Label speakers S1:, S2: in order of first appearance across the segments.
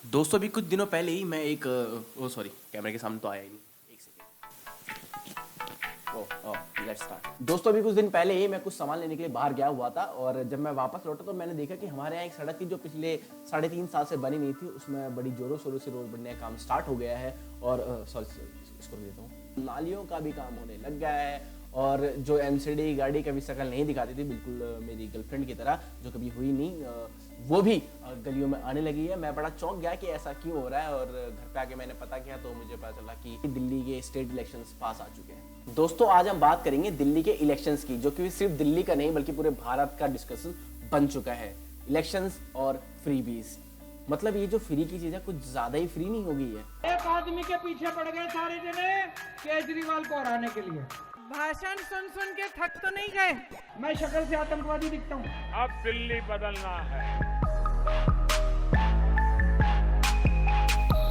S1: दोस्तों अभी कुछ दिनों पहले ही मैं एक ओ सॉरी कैमरे के सामने तो आया ही नहीं। एक सेकेंड। Oh let's start. दोस्तों अभी कुछ दिन पहले ही मैं कुछ सामान लेने के लिए बाहर गया हुआ था और जब मैं वापस लौटा तो मैंने देखा कि हमारे यहाँ एक सड़क थी जो पिछले 3.5 साल से बनी नहीं थी, उसमें बड़ी जोरों शोरों से रोड बनने का काम स्टार्ट हो गया है और सॉरी इसको देता हूँ, नालियों का भी काम होने लग गया है। और जो एमसीडी गाड़ी कभी शक्ल नहीं दिखाती थी, बिल्कुल मेरी गर्लफ्रेंड की तरह जो कभी हुई नहीं, वो भी गलियों में आने लगी है। मैं बड़ा चौंक गया कि ऐसा क्यों हो रहा है और घर पे आके मैंने पता किया तो मुझे पता चला कि दिल्ली के स्टेट इलेक्शंस पास आ चुके हैं। दोस्तों आज हम बात करेंगे दिल्ली के इलेक्शंस की, जो कि सिर्फ दिल्ली का नहीं बल्कि पूरे भारत का डिस्कशन बन चुका है। इलेक्शंस और फ्रीबीज, मतलब ये जो फ्री की चीज है कुछ ज्यादा ही फ्री नहीं हो गई है।
S2: एक आदमी के पीछे पड़ गए सारे जने केजरीवाल को हराने के लिए।
S3: भाषण सुन सुन के थक तो नहीं गए?
S2: मैं शक्ल से आतंकवादी दिखता हूँ।
S4: अब दिल्ली बदलना है।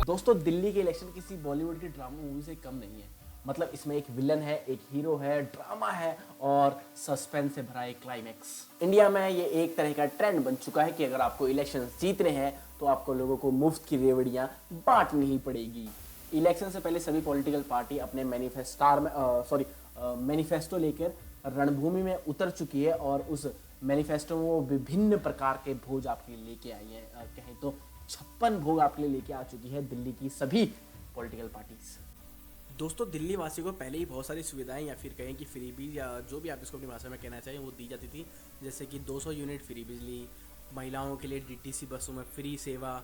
S1: दोस्तों दिल्ली के इलेक्शन किसी बॉलीवुड की ड्रामा मूवी से कम नहीं है। मतलब इसमें एक विलन है, एक हीरो है, ड्रामा है और सस्पेंस से भरा एक क्लाइमैक्स। इंडिया में ये एक तरह का ट्रेंड बन चुका है कि अगर आपको इलेक्शन जीतने हैं तो आपको लोगों को मुफ्त की रेवड़ियां बांटनी ही पड़ेगी। इलेक्शन से पहले सभी पॉलिटिकल पार्टी अपने मैनिफेस्टो लेकर रणभूमि में उतर चुकी है और उस मैनिफेस्टो में वो विभिन्न प्रकार के भोज आपके लिए लेके आई है। कहें तो 56 भोग आपके लिए लेके आ चुकी है दिल्ली की सभी पॉलिटिकल पार्टीज। दोस्तों दिल्ली वासियों को पहले ही बहुत सारी सुविधाएं या फिर कहें कि फ्री बिजली या जो भी आप इसको अपनी भाषा में कहना चाहिए वो दी जाती थी, जैसे कि 200 यूनिट फ्री बिजली, महिलाओं के लिए डीटीसी बसों में फ्री सेवा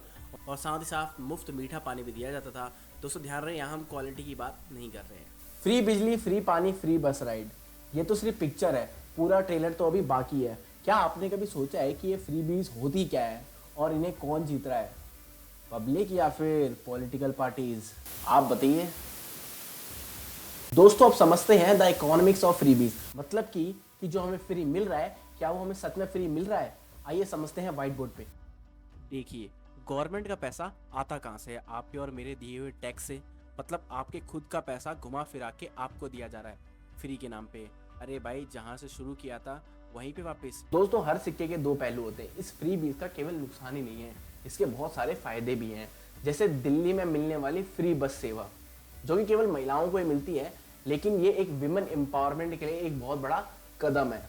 S1: और साथ ही साथ मुफ्त मीठा पानी भी दिया जाता था। दोस्तों ध्यान रहे यहाँ हम क्वालिटी की बात नहीं कर रहे हैं। फ्री बिजली, फ्री पानी, फ्री बस राइड, ये तो सिर्फ पिक्चर है, पूरा ट्रेलर तो अभी बाकी है। क्या आपने कभी सोचा है कि ये फ्री बीज होती क्या है और इन्हें कौन जीत रहा है, पब्लिक या फिर पॉलिटिकल पार्टीज? आप बताइए। दोस्तों अब समझते हैं द इकोनॉमिक्स ऑफ फ्रीबीज, मतलब कि जो हमें फ्री मिल रहा है क्या वो हमें सच में फ्री मिल रहा है? आइए समझते हैं व्हाइट बोर्ड पे। देखिए गवर्नमेंट का पैसा आता कहाँ से है? आपके और मेरे दिए हुए टैक्स से। मतलब आपके खुद का पैसा घुमा फिरा के आपको दिया जा रहा है फ्री के नाम पे। अरे भाई जहाँ से शुरू किया था वहीं पे वापस। दोस्तों हर सिक्के के दो पहलू होते हैं। इस फ्री बीज का केवल नुकसान ही नहीं है, इसके बहुत सारे फायदे भी हैं। जैसे दिल्ली में मिलने वाली फ्री बस सेवा, जो कि केवल महिलाओं को ही मिलती है, लेकिन ये एक विमेन एम्पावरमेंट के लिए एक बहुत बड़ा कदम है।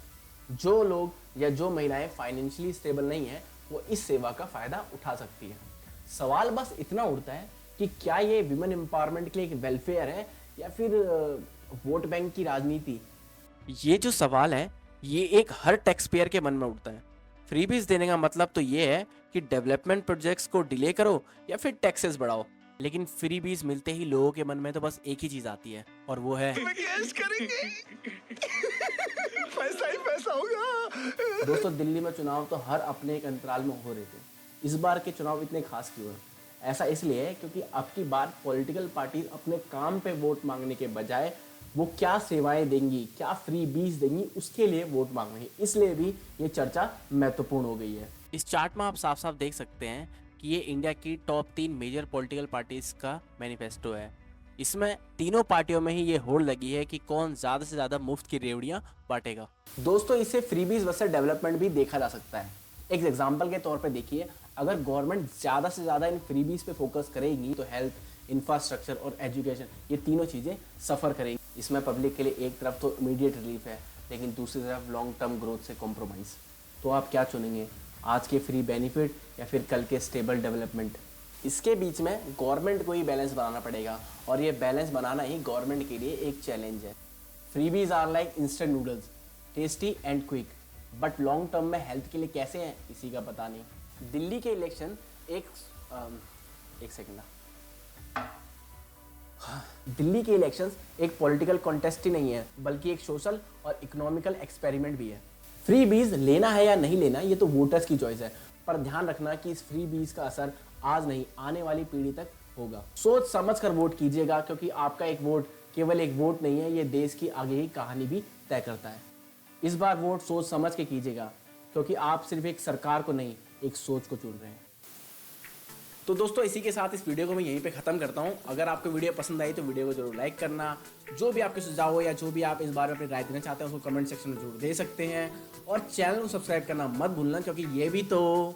S1: जो लोग या जो महिलाएं फाइनेंशियली स्टेबल नहीं है वो इस सेवा का फायदा उठा सकती है। सवाल बस इतना उठता है कि क्या ये विमेन एम्पावरमेंट के लिए एक वेलफेयर है या फिर वोट बैंक की राजनीति? ये जो सवाल है ये एक हर टैक्स पेयर के मन में उठता है। फ्रीबीज देने का मतलब तो ये है कि डेवलपमेंट प्रोजेक्ट्स को डिले करो या फिर टैक्सेस बढ़ाओ, लेकिन फ्रीबीज मिलते ही लोगों के मन में तो बस एक ही चीज आती है और वो है
S5: पैसा ही पैसा होगा।
S1: दोस्तों दिल्ली में चुनाव तो हर अपने एक अंतराल में हो रहे थे। इस बार के चुनाव इतने खास क्यों हैं? ऐसा इसलिए है क्योंकि अब की बार पॉलिटिकल पार्टी अपने काम पे वोट मांगने के बजाय वो क्या सेवाएं देंगी, क्या फ्री बीज देंगी, उसके लिए वोट मांग रही है। इसलिए भी ये चर्चा महत्वपूर्ण हो गई है। इस चार्ट में आप साफ साफ देख सकते हैं कि ये इंडिया की टॉप 3 मेजर पॉलिटिकल पार्टीज का मैनिफेस्टो है। इसमें तीनों पार्टियों में ही ये होड़ लगी है कि कौन ज्यादा से ज्यादा मुफ्त की रेवड़ियां बांटेगा। दोस्तों इसे फ्रीबीज वर्सेस डेवलपमेंट भी देखा जा सकता है। एक एग्जांपल के तौर पे देखिए, अगर गवर्नमेंट ज्यादा से ज्यादा इन फ्रीबीज पे फोकस करेगी तो हेल्थ, इंफ्रास्ट्रक्चर और एजुकेशन, ये तीनों चीजें सफर करेंगी। इसमें पब्लिक के लिए एक तरफ तो इमीडिएट रिलीफ है, लेकिन दूसरी तरफ लॉन्ग टर्म ग्रोथ से कॉम्प्रोमाइज। तो आप क्या चुनेंगे, आज के फ्री बेनिफिट या फिर कल के स्टेबल डेवलपमेंट? इसके बीच में गवर्नमेंट को ही बैलेंस बनाना पड़ेगा और ये बैलेंस बनाना ही गवर्नमेंट के लिए एक चैलेंज है। Freebies are like instant noodles, tasty and quick, but long term में हेल्थ के लिए कैसे हैं किसी का पता नहीं। दिल्ली के इलेक्शन दिल्ली के इलेक्शंस एक पॉलिटिकल कॉन्टेस्ट ही नहीं है बल्कि एक सोशल और इकोनॉमिकल एक्सपेरिमेंट भी है। फ्री बीज लेना है या नहीं लेना ये तो वोटर्स की चॉइस है, पर ध्यान रखना कि इस फ्री बीज का असर आज नहीं आने वाली पीढ़ी तक होगा। सोच समझ कर वोट कीजिएगा, क्योंकि आपका एक वोट केवल एक वोट नहीं है, ये देश की आगे की कहानी भी तय करता है। इस बार वोट सोच समझ के कीजिएगा, क्योंकि आप सिर्फ एक सरकार को नहीं एक सोच को चुन रहे हैं। तो दोस्तों इसी के साथ इस वीडियो को मैं यहीं पे ख़त्म करता हूँ। अगर आपको वीडियो पसंद आई तो वीडियो को जरूर लाइक करना। जो भी आपके सुझाव हो या जो भी आप इस बारे में अपनी राय देना चाहते हैं उसको कमेंट सेक्शन में जरूर दे सकते हैं और चैनल को सब्सक्राइब करना मत भूलना, क्योंकि ये भी तो